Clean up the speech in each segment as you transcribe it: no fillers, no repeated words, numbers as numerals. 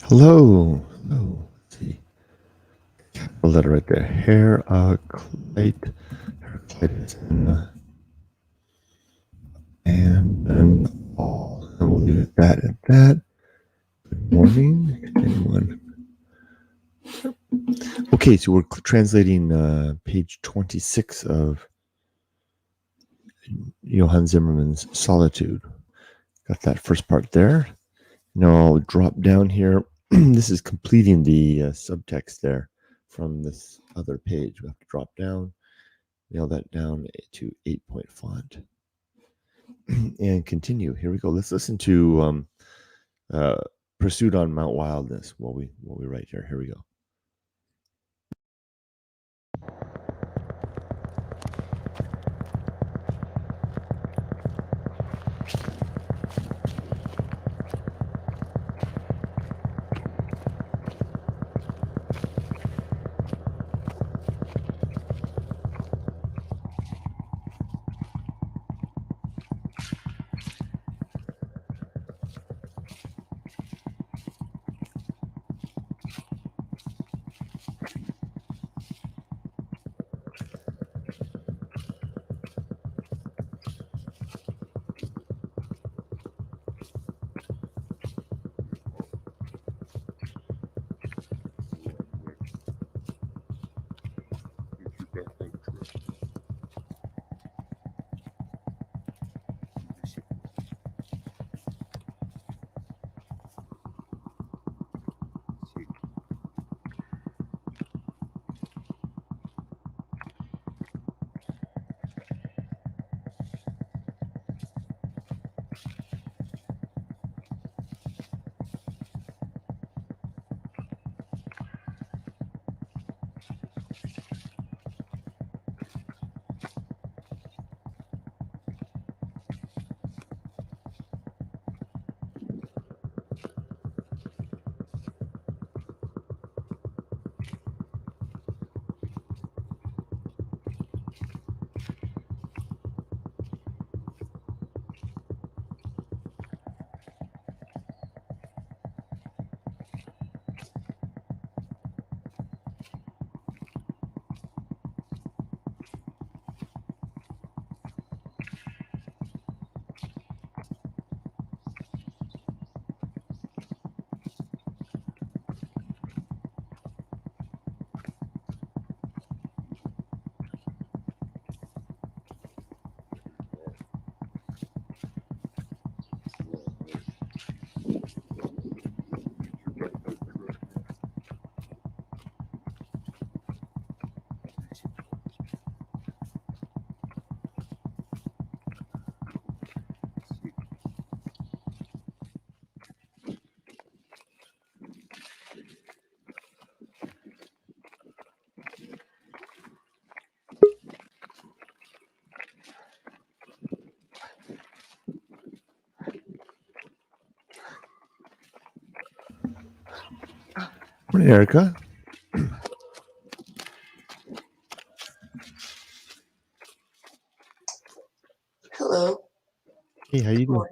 Hello. Oh, let's see. Capital letter right there. Heraclitus. And all. And we'll do that at that. Good morning. Anyone? Okay, so we're translating page 26 of Johann Zimmermann's Solitude. Got that first part there. Now I'll drop down here. This is completing the subtext there from this other page. We have to drop down, nail that down to 8-point font, and continue. Here we go. Let's listen to Pursuit on Mount Wildness while we write here. Here we go. Morning, Erica. Hello. Hey, how you doing?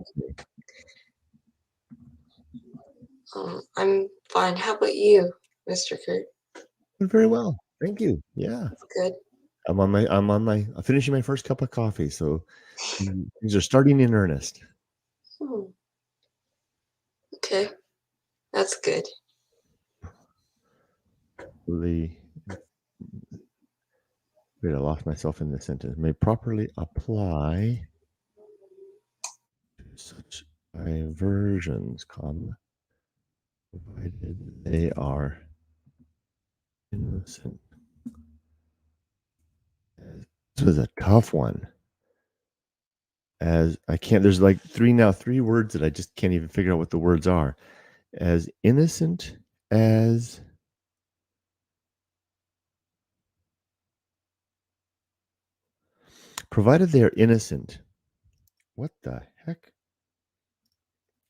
I'm fine. How about you, Mr. Kurt? Doing very well. Thank you. Yeah. That's good. I'm finishing my first cup of coffee, so things are starting in earnest. Okay. That's good. Wait, I lost myself in this sentence. May properly apply to such diversions, comma, provided they are innocent. This was a tough one. As I can't, there's like three words that I just can't even figure out what the words are. As innocent as provided they are innocent. What the heck?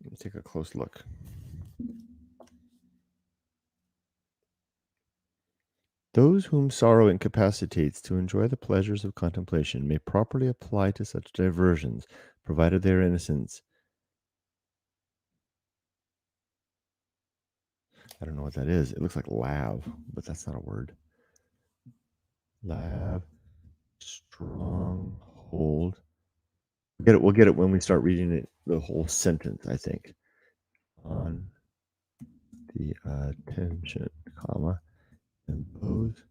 Let me take a close look. Those whom sorrow incapacitates to enjoy the pleasures of contemplation may properly apply to such diversions, provided they are innocent. I don't know what that is. It looks like lav, but that's not a word. Lav, stronghold. We'll get it when we start reading it, the whole sentence, I think. On the attention, comma, impose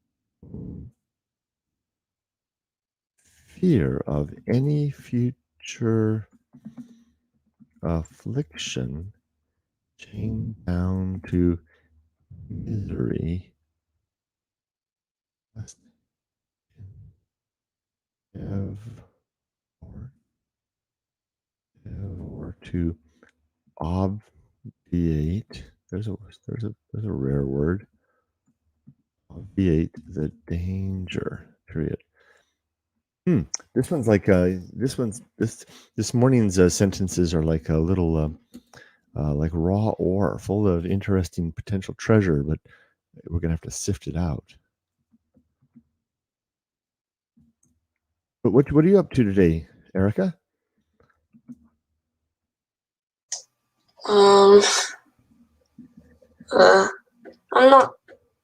fear of any future affliction chained down to misery must have or to obviate. There's a rare word. Obviate the danger. Period. This one's like this morning's sentences are like a little like raw ore, full of interesting potential treasure, but we're gonna have to sift it out. But what are you up to today, Erica? I'm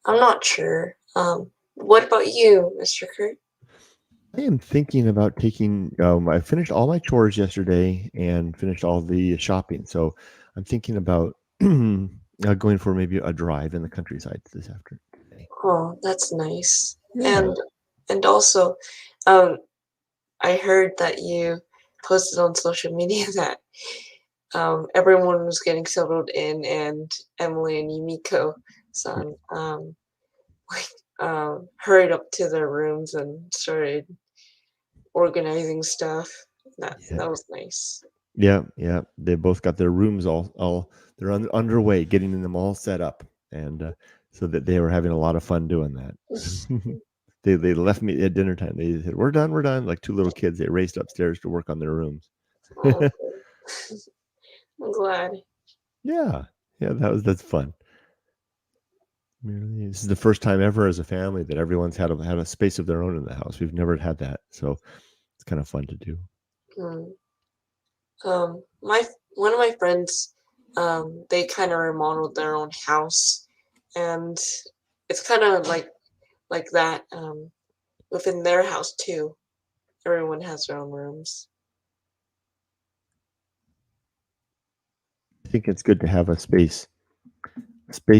not sure. What about you, Mr. Kurt? I am thinking about taking. I finished all my chores yesterday and finished all the shopping, so I'm thinking about going for maybe a drive in the countryside this afternoon. Oh, that's nice. Yeah. And also, I heard that you posted on social media that everyone was getting settled in, and Emily and Yumiko-san hurried up to their rooms and started organizing stuff. That was nice. Yeah. They both got their rooms all they're underway, getting them all set up, and so that they were having a lot of fun doing that. They left me at dinner time. They said, "We're done. We're done." Like two little kids, they raced upstairs to work on their rooms. Oh, I'm glad. Yeah, that's fun. This is the first time ever as a family that everyone's had a space of their own in the house. We've never had that, so it's kind of fun to do. One of my friends, they kind of remodeled their own house, and it's kind of like that within their house too. Everyone has their own rooms. I think it's good to have a space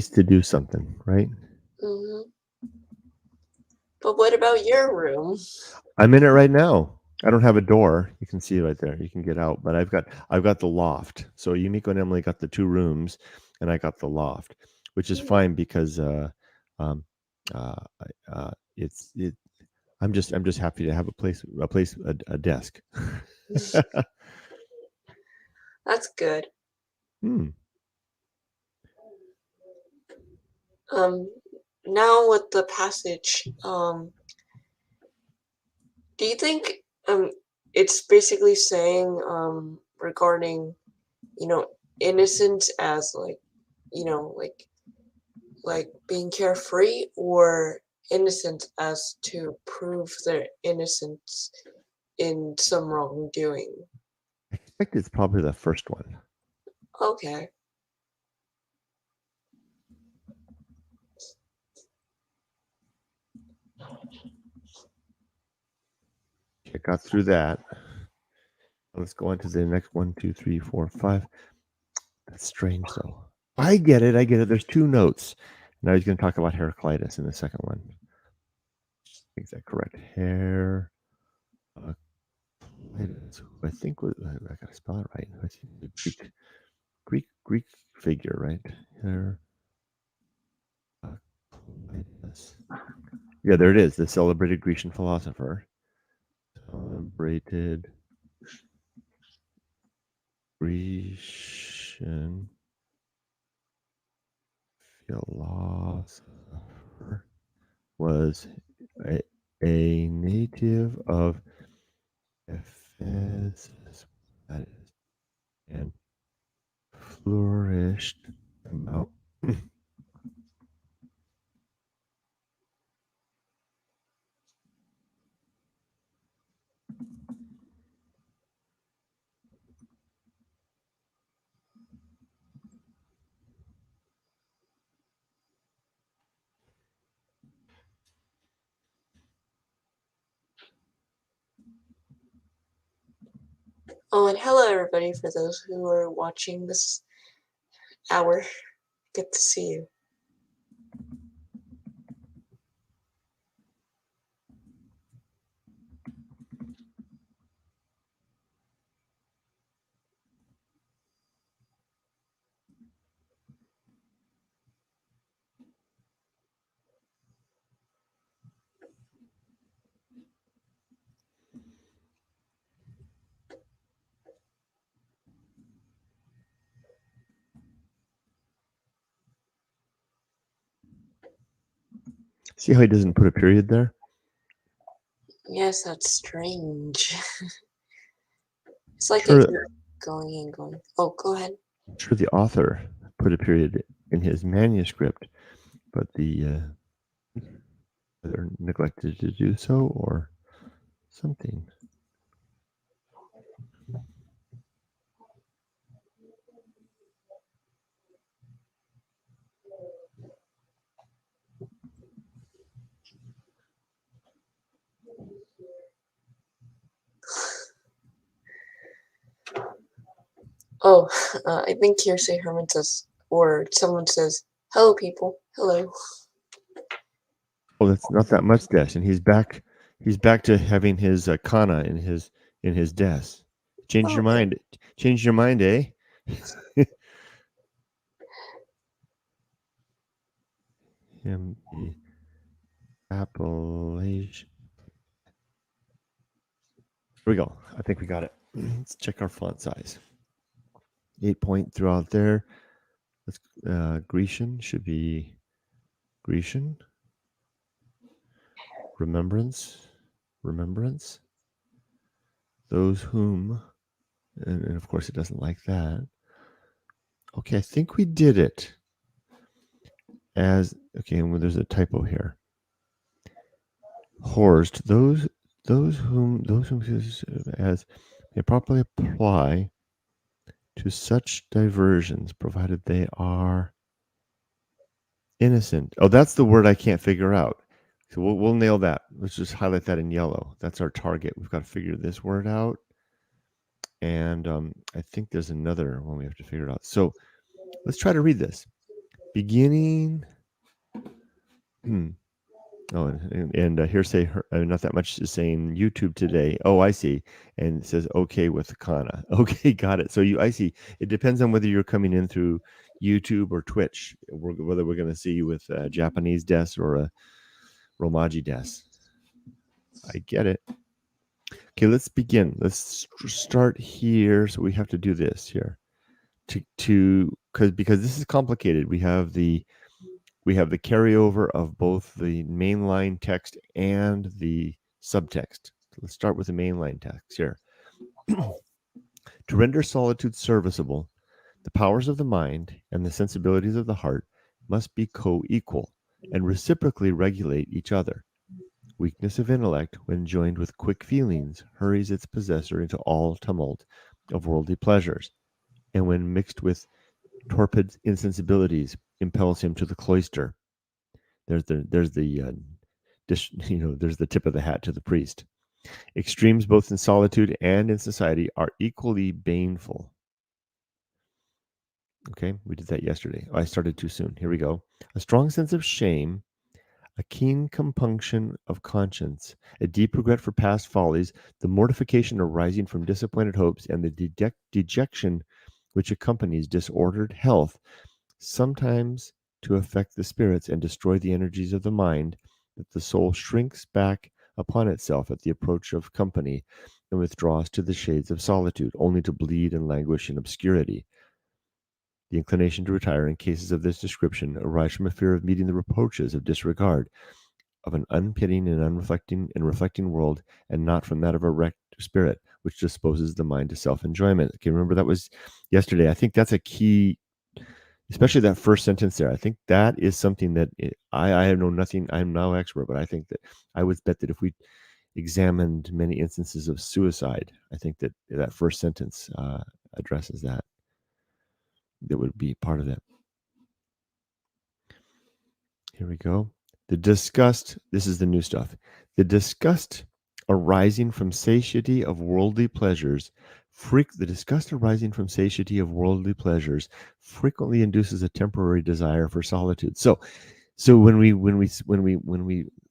to do something, right? But what about your room? I'm in it right now. I don't have a door. You can see it right there. You can get out, but I've got the loft. So Yumiko and Emily got the two rooms, and I got the loft, which is fine because I'm just happy to have a desk. That's good. Now with the passage, do you think it's basically saying regarding, innocence as like being carefree, or innocence as to prove their innocence in some wrongdoing? I expect it's probably the first one. Okay. I got through that. Let's go on to the next 1, 2, 3, 4, 5. That's strange, though. I get it. There's two notes. Now he's going to talk about Heraclitus in the second one. Is that correct? Heraclitus. I think I got to spell it right. I think the Greek figure, right? Heraclitus. Yeah, there it is. The celebrated Grecian philosopher. Celebrated Grecian philosopher, was a native of Ephesus, that is, and flourished about Oh, and hello everybody for those who are watching this hour. Good to see you. See how he doesn't put a period there? Yes, that's strange. It's like Sure, it keeps going and going. Oh, go ahead. I'm sure the author put a period in his manuscript, but the either neglected to do so or something. Oh, I think Hearsay Herman says, or someone says, hello people, hello. Well, it's not that much dash, and he's back. He's back to having his kana in his desk. Change your Okay. mind. Change your mind, eh? Him the Appalachian. Here we go. I think we got it. Let's check our font size. 8-point throughout there. Let's Grecian should be Grecian. Remembrance. Those whom, and of course it doesn't like that. Okay, I think we did it. And there's a typo here. Horst, those whom as may properly apply to such diversions, provided they are innocent. Oh, that's the word I can't figure out. So we'll nail that. Let's just highlight that in yellow. That's our target. We've got to figure this word out. And I think there's another one we have to figure out. So let's try to read this. Beginning. Oh, and hearsay, not that much is saying YouTube today. Oh, I see. And it says okay with the kana. Okay, got it. So I see. It depends on whether you're coming in through YouTube or Twitch, whether we're going to see you with a Japanese desk or a Romaji desk. I get it. Okay, let's begin. Let's start here. So we have to do this here because this is complicated. We have the carryover of both the mainline text and the subtext. Let's start with the mainline text here. To render solitude serviceable, the powers of the mind and the sensibilities of the heart must be co-equal and reciprocally regulate each other. Weakness of intellect, when joined with quick feelings, hurries its possessor into all tumult of worldly pleasures, and when mixed with torpid insensibilities, impels him to the cloister. There's the there's the tip of the hat to the priest. Extremes both in solitude and in society are equally baneful. Okay, we did that yesterday. I started too soon. Here we go. A strong sense of shame, a keen compunction of conscience, a deep regret for past follies, the mortification arising from disappointed hopes, and the dejection which accompanies disordered health, sometimes to affect the spirits and destroy the energies of the mind, that the soul shrinks back upon itself at the approach of company and withdraws to the shades of solitude, only to bleed and languish in obscurity. The inclination to retire in cases of this description arise from a fear of meeting the reproaches of disregard, of an unpitying and reflecting world, and not from that of a wrecked spirit, which disposes the mind to self-enjoyment. Okay, remember that was yesterday. I think that's a key, especially that first sentence there. I think that is something that I know nothing. I'm no expert, but I think that I would bet that if we examined many instances of suicide, I think that that first sentence addresses that. That would be part of it. Here we go. The disgust, this is the new stuff. The disgust arising from satiety of worldly pleasures, the disgust arising from satiety of worldly pleasures frequently induces a temporary desire for solitude. So when we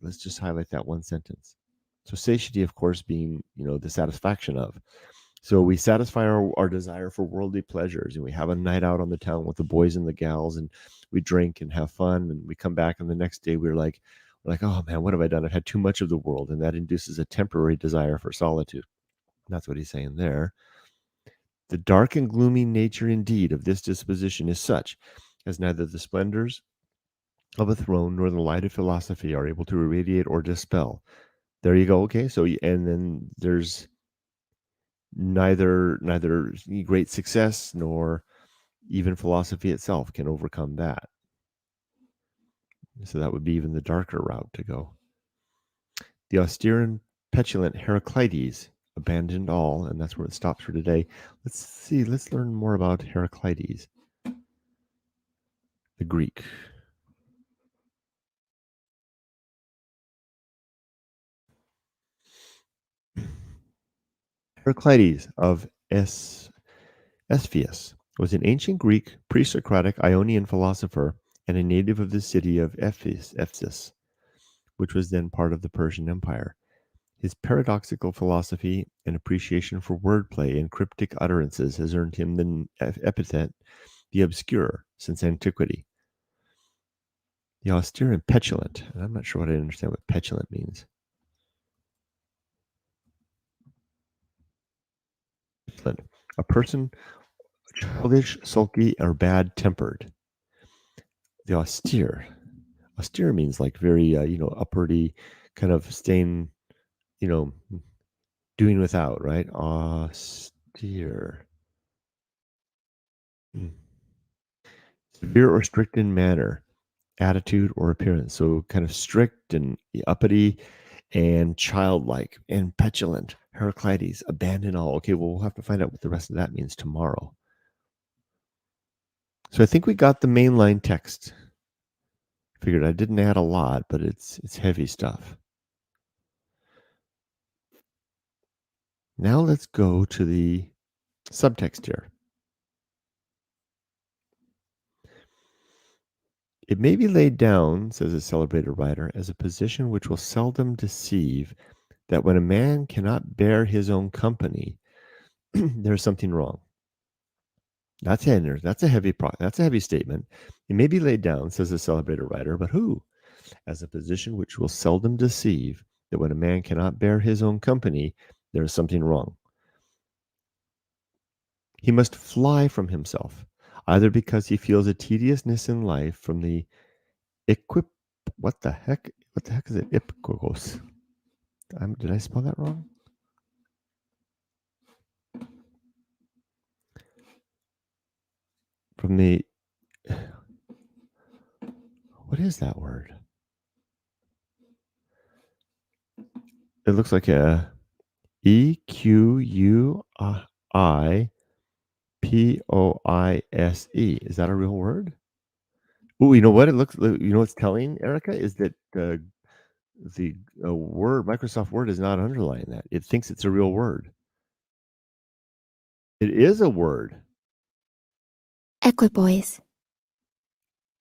let's just highlight that one sentence. So satiety, of course, being the satisfaction of. So we satisfy our desire for worldly pleasures, and we have a night out on the town with the boys and the gals, and we drink and have fun, and we come back, and the next day we're like, oh man, what have I done? I've had too much of the world, and that induces a temporary desire for solitude. That's what he's saying there. The dark and gloomy nature indeed of this disposition is such as neither the splendors of a throne nor the light of philosophy are able to irradiate or dispel. There you go. Okay, so and then there's neither great success nor even philosophy itself can overcome that. So that would be even the darker route to go. The austere and petulant Heraclitus abandoned all, and that's where it stops for today. Let's learn more about Heraclitus, the Greek. Heraclitus of Esphius was an ancient Greek, pre-Socratic Ionian philosopher and a native of the city of Ephesus, which was then part of the Persian Empire. His paradoxical philosophy and appreciation for wordplay and cryptic utterances has earned him the epithet the obscure since antiquity. The austere and petulant, and I'm not sure what I understand what petulant means. Petulant, a person childish, sulky, or bad-tempered. The austere means like very, upwardy, kind of staying, doing without, right? Austere. Severe or strict in manner, attitude, or appearance. So kind of strict and uppity and childlike and petulant. Heraclitus, abandon all. Okay, well, we'll have to find out what the rest of that means tomorrow. So I think we got the mainline text. Figured I didn't add a lot, but it's heavy stuff. Now let's go to the subtext here. It may be laid down, says a celebrated writer, as a position which will seldom deceive, that when a man cannot bear his own company, there's something wrong. That's a heavy statement. It may be laid down, says a celebrated writer, but who? As a position which will seldom deceive, that when a man cannot bear his own company, there is something wrong. He must fly from himself, either because he feels a tediousness in life from the what the heck is it? Ipkogos. Did I spell that wrong? From the, what is that word? It looks like a EQUIPOISE. Is that a real word? Oh, you know what it looks. You know what's telling, Erica, is that the word Microsoft Word is not underlining that. It thinks it's a real word. It is a word. Equipoise.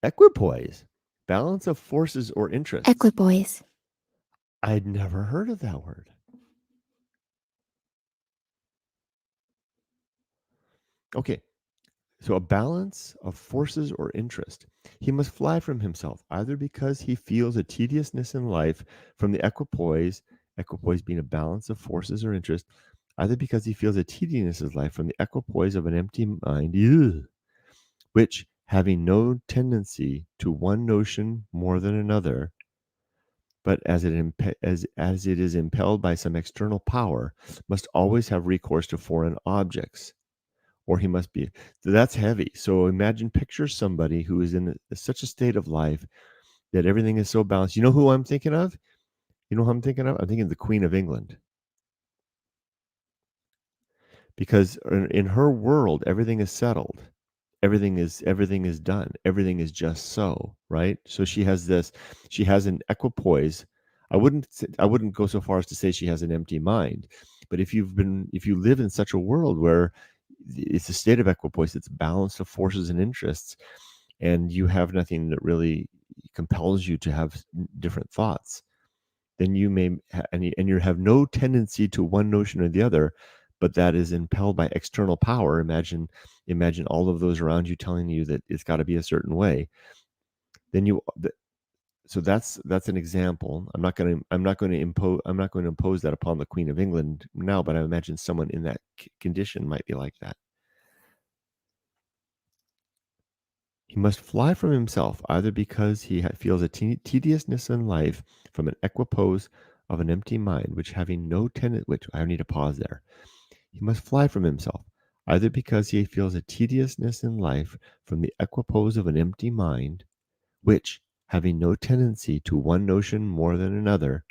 Equipoise. Balance of forces or interests. Equipoise. I'd never heard of that word. Okay. So a balance of forces or interest. He must fly from himself, either because he feels a tediousness in life from the equipoise being a balance of forces or interest, either because he feels a tediousness in life from the equipoise of an empty mind, which, having no tendency to one notion more than another, but as it is impelled by some external power, must always have recourse to foreign objects. Or he must be. That's heavy. So picture somebody who is in such a state of life that everything is so balanced. You know who I'm thinking of? You know who I'm thinking of? I'm thinking of the Queen of England. Because in her world, everything is settled. Everything is done. Everything is just so, right? So she has an equipoise. I wouldn't go so far as to say she has an empty mind, but if you live in such a world where it's a state of equipoise, it's balanced of forces and interests, and you have nothing that really compels you to have different thoughts, then you may and you have no tendency to one notion or the other, but that is impelled by external power. Imagine all of those around you telling you that it's got to be a certain way. Then so that's an example. I'm not going to impose that upon the Queen of England now, but I imagine someone in that condition might be like that. He must fly from himself, either because he feels a tediousness in life from an equipoise of an empty mind, which having no which I need to pause there. He must fly from himself, either because he feels a tediousness in life from the equipoise of an empty mind, which, having no tendency to one notion more than another,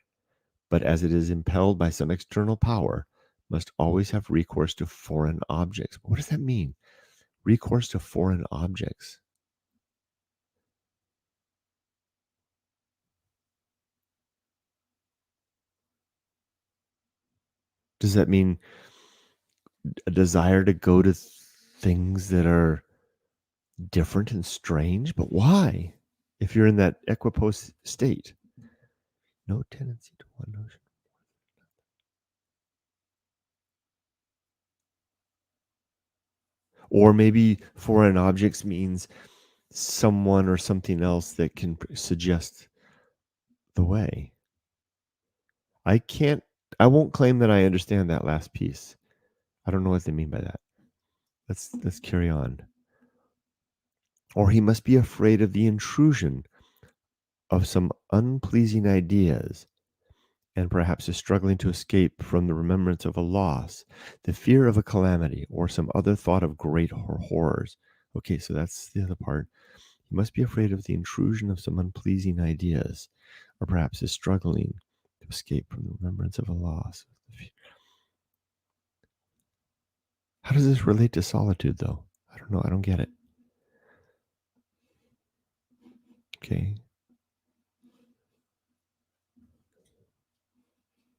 but as it is impelled by some external power, must always have recourse to foreign objects. What does that mean? Recourse to foreign objects. Does that mean a desire to go to things that are different and strange? But why? If you're in that equipoise state, no tendency to one notion. Or maybe foreign objects means someone or something else that can suggest the way. I won't claim that I understand that last piece. I don't know what they mean by that. Let's carry on. Or he must be afraid of the intrusion of some unpleasing ideas, and perhaps is struggling to escape from the remembrance of a loss, the fear of a calamity, or some other thought of great horrors. Okay, so that's the other part. He must be afraid of the intrusion of some unpleasing ideas, or perhaps is struggling to escape from the remembrance of a loss. How does this relate to solitude, though? I don't know. I don't get it. Okay.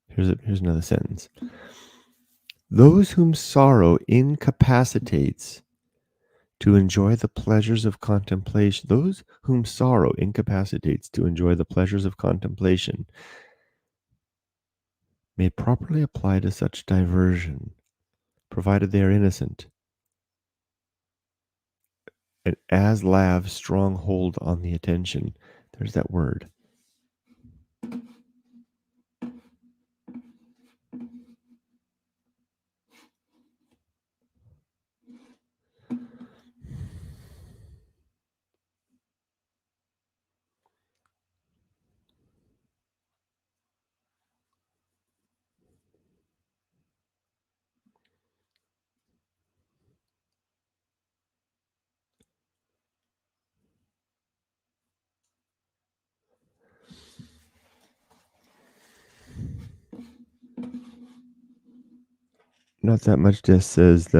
Here's another sentence. Those whom sorrow incapacitates to enjoy the pleasures of contemplation, those whom sorrow incapacitates to enjoy the pleasures of contemplation, may properly apply to such diversion, provided they are innocent, and as lave strong hold on the attention. There's that word. Not that much just says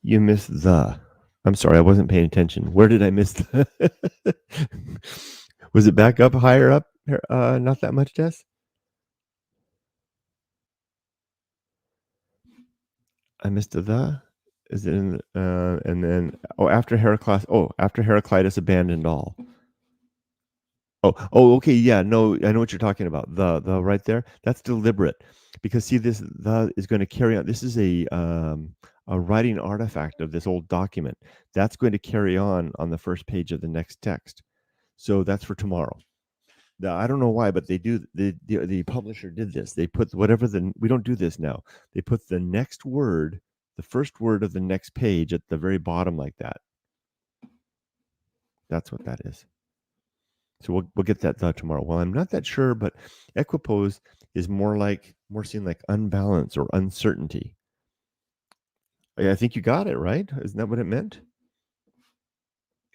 you missed the. I'm sorry, I wasn't paying attention. Where did I miss the? Was it back up higher up? Not that much, Des? I missed the. Is it in, and then after Heraclitus abandoned all. Okay, yeah, no, I know what you're talking about. The right there, that's deliberate, because see, this the is going to carry on. This is a writing artifact of this old document that's going to carry on the first page of the next text. So that's for tomorrow. Now, I don't know why, but they do. The publisher did this. They put whatever we don't do this now. They put the next word, the first word of the next page at the very bottom like that. That's what that is. So we'll get that tomorrow. Well, I'm not that sure, but equipoise is more seen like unbalance or uncertainty. I think you got it right. Isn't that what it meant?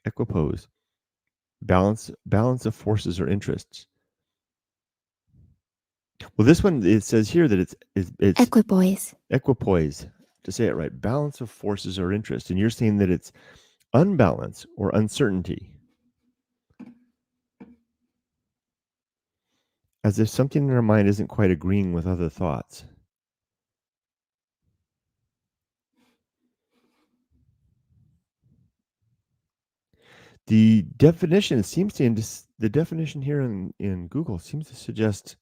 Equipoise, balance of forces or interests. Well, this one, it says here that it's equipoise. To say it right, balance of forces or interests, and you're saying that it's unbalance or uncertainty. As if something in our mind isn't quite agreeing with other thoughts. The definition the definition here in Google seems to suggest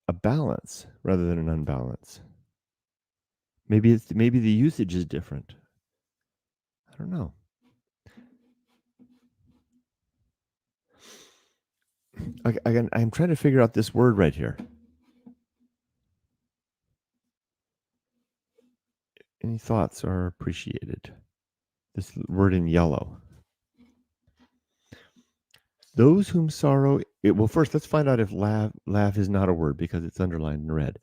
a balance rather than an unbalance. Maybe the usage is different. I don't know. I'm trying to figure out this word right here. Any thoughts are appreciated. This word in yellow. Those whom sorrow. Well, first, let's find out if laugh is not a word because it's underlined in red.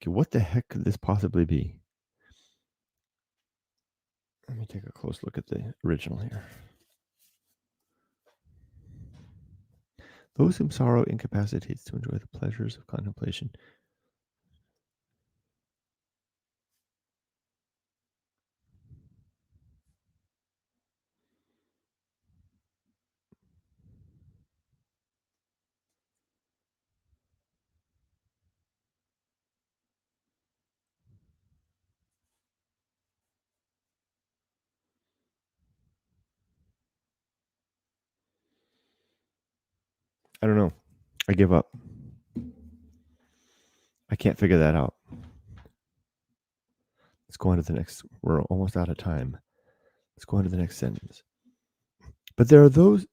Okay, what the heck could this possibly be? Let me take a close look at the original here. Those whom sorrow incapacitates to enjoy the pleasures of contemplation. I don't know. I give up. I can't figure that out. Let's go on to the next. We're almost out of time. Let's go on to the next sentence. But there are those.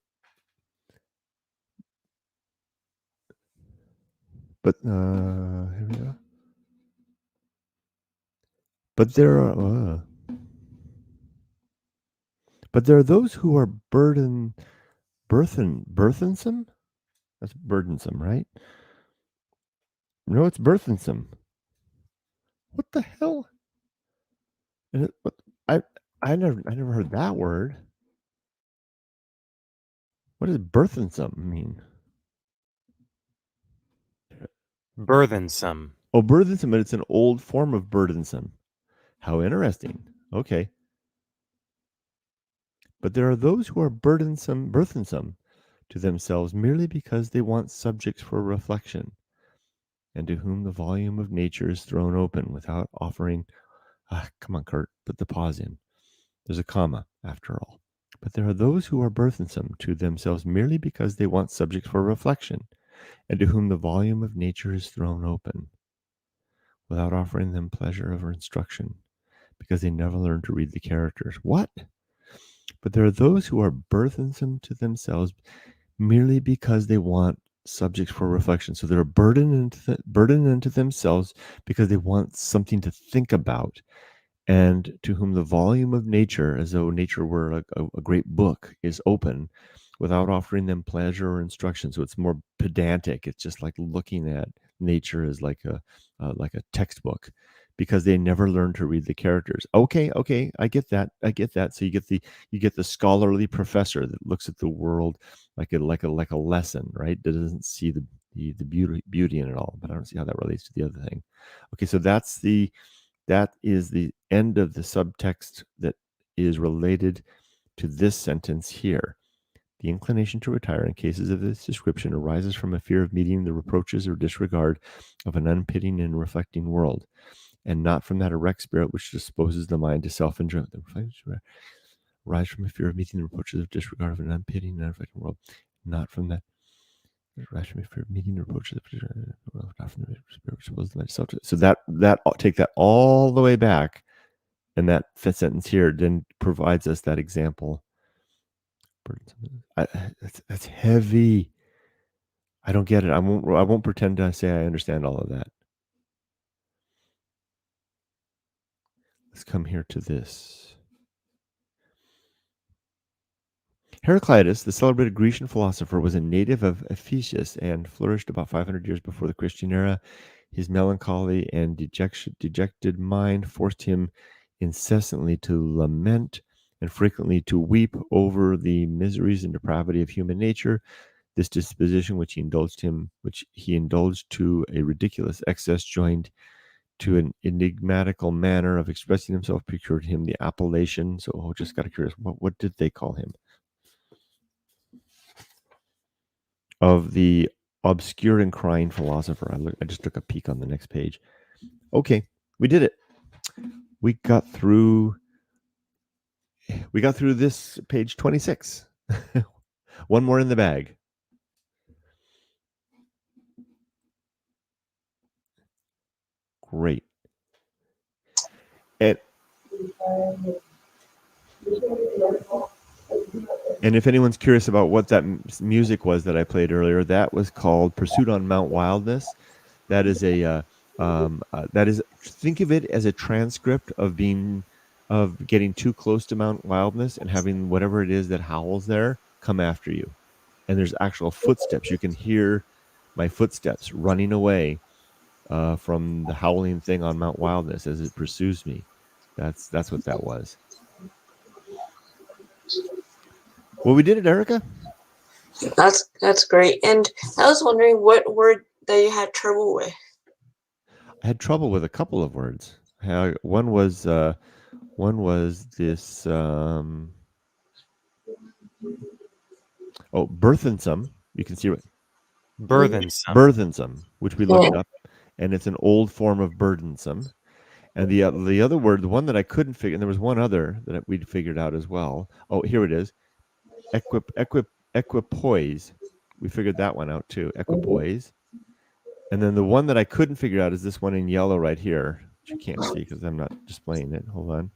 But here we go. But there are. But there are those who are burdensome. That's burdensome, right? No, it's burthensome. What the hell? I never heard that word. What does burthensome mean? Burthensome. Oh, burthensome, but it's an old form of burdensome. How interesting. Okay. But there are those who are burthensome to themselves merely because they want subjects for reflection, and to whom the volume of nature is thrown open without offering. Come on, Kurt, put the pause in. There's a comma after all. But there are those who are burthensome to themselves merely because they want subjects for reflection, and to whom the volume of nature is thrown open, without offering them pleasure or instruction, because they never learn to read the characters. What? But there are those who are burthensome to themselves merely because they want subjects for reflection. So they're burdened into themselves because they want something to think about, and to whom the volume of nature, as though nature were a great book, is open, without offering them pleasure or instruction. So it's more pedantic. It's just like looking at nature as like a textbook, because they never learn to read the characters. Okay, I get that. So you get the scholarly professor that looks at the world like a lesson, right? That doesn't see the beauty in it all. But I don't see how that relates to the other thing. Okay, so that is the end of the subtext that is related to this sentence here. The inclination to retire in cases of this description arises from a fear of meeting the reproaches or disregard of an unpitying and reflecting world, and not from that erect spirit which disposes the mind to self-enjoyment. The reflections arise from a fear of meeting the reproaches of disregard of an unpitying and reflecting world, not from that arise from a fear of meeting the reproaches of not from the spirit which disposes the mind to self. So that take that all the way back, and that fifth sentence here then provides us that example. That's heavy. I don't get it. I won't pretend to say I understand all of that. Let's come here to this. Heraclitus, the celebrated Grecian philosopher, was a native of Ephesus and flourished about 500 years before the Christian era. His melancholy and dejected mind forced him incessantly to lament and frequently to weep over the miseries and depravity of human nature. This disposition, which he indulged to a ridiculous excess, joined to an enigmatical manner of expressing himself, procured him the appellation. So, just got curious, what did they call him? Of the obscure and crying philosopher. I just took a peek on the next page. Okay, we did it. We got through this page 26. One more in the bag. Great. And if anyone's curious about what that music was that I played earlier, that was called Pursuit on Mount Wildness. That is think of it as a transcript of getting too close to Mount Wildness and having whatever it is that howls there come after you. And there's actual footsteps. You can hear my footsteps running away from the howling thing on Mount Wildness as it pursues me. That's what that was. Well, we did it, Erica. That's great. And I was wondering what word that you had trouble with. I had trouble with a couple of words. One was this. Burthensome. You can see it. Burthensome, which we looked up, and it's an old form of burdensome. And the other word, the one that I couldn't figure, and there was one other that we'd figured out as well. Oh, here it is. Equipoise. We figured that one out too. Equipoise. And then the one that I couldn't figure out is this one in yellow right here, which you can't see because I'm not displaying it. Hold on.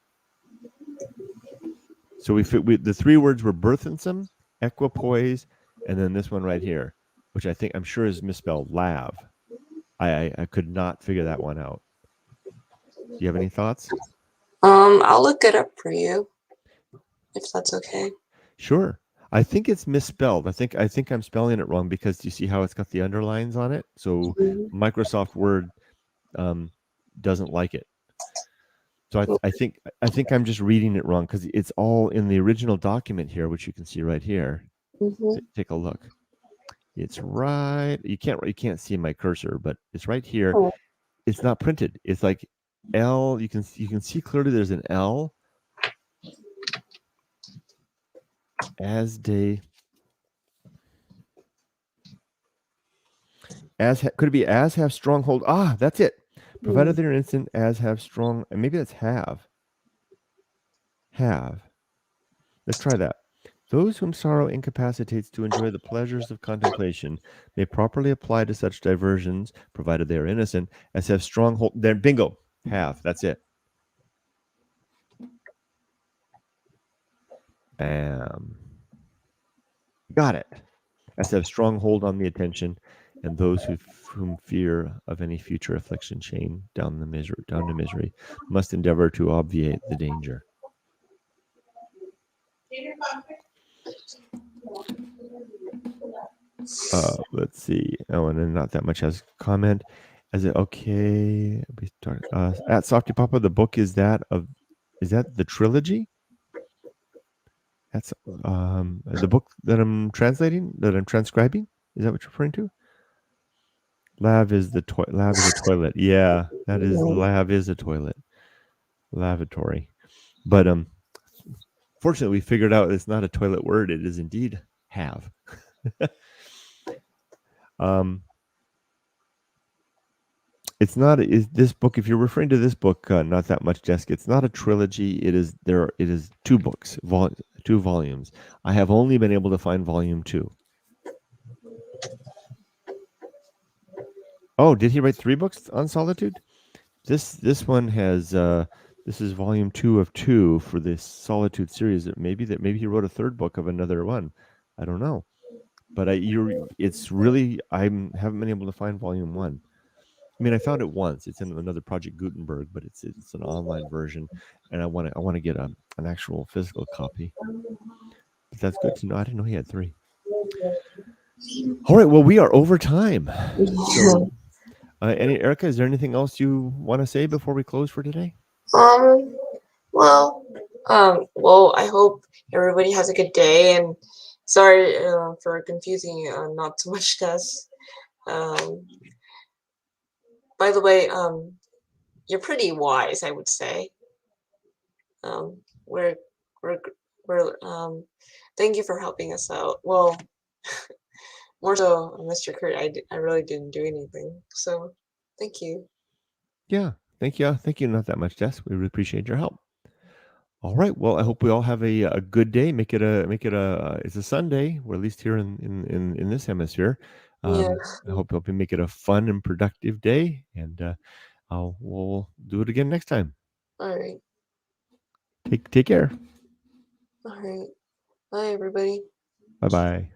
So the three words were burthensome, equipoise, and then this one right here, which I'm sure is misspelled lav. I could not figure that one out. Do you have any thoughts? I'll look it up for you, if that's okay. Sure. I think it's misspelled. I think I'm spelling it wrong because you see how it's got the underlines on it. So Microsoft Word doesn't like it. So I think I'm just reading it wrong because it's all in the original document here, which you can see right here. Take a look. It's right. You can't see my cursor, but it's right here. It's not printed. It's like L. You can see clearly there's an L. Could it be as have strong hold? Ah, that's it. Provided they're instant, as have strong, and maybe that's have. Let's try that. Those whom sorrow incapacitates to enjoy the pleasures of contemplation may properly apply to such diversions, provided they are innocent, as have strong hold. There, bingo. Have. That's it. Got it. As have strong hold on the attention, and those whom fear of any future affliction chain down to misery must endeavor to obviate the danger. Let's see. Oh, and then not that much has comment. Is it okay? At softypapa, the book is that the trilogy? That's the book that I'm translating, that I'm transcribing. Is that what you're referring to? Lav is a toilet. Yeah, that is. Lav is a toilet. Lavatory. But fortunately, we figured out it's not a toilet word. It is indeed have. It's not is this book. If you're referring to this book, not that much, Jessica. It's not a trilogy. It is there. It is two books, two volumes. I have only been able to find volume 2. Oh, did he write 3 books on Solitude? This one has this is volume 2 of 2 for this Solitude series. Maybe he wrote a 3rd book of another one. I don't know. But it's really I haven't been able to find volume 1. I mean, I found it once. It's in another Project Gutenberg, but it's an online version, and I want to get an actual physical copy. But that's good to know. I didn't know he had 3. All right. Well, we are over time. So, Erica, is there anything else you want to say before we close for today? Well, I hope everybody has a good day, and sorry for confusing not so much Gus. By the way, you're pretty wise, I would say. We're thank you for helping us out. Well, more so, Mr. Kurt, I really didn't do anything, so thank you. Yeah, thank you. Thank you. Not that much, Jess. We really appreciate your help. All right. Well, I hope we all have a good day. Make it a it's a Sunday, or at least here in this hemisphere. Yeah. I hope you make it a fun and productive day, and we'll do it again next time. All right. Take care. All right. Bye, everybody. Bye-bye.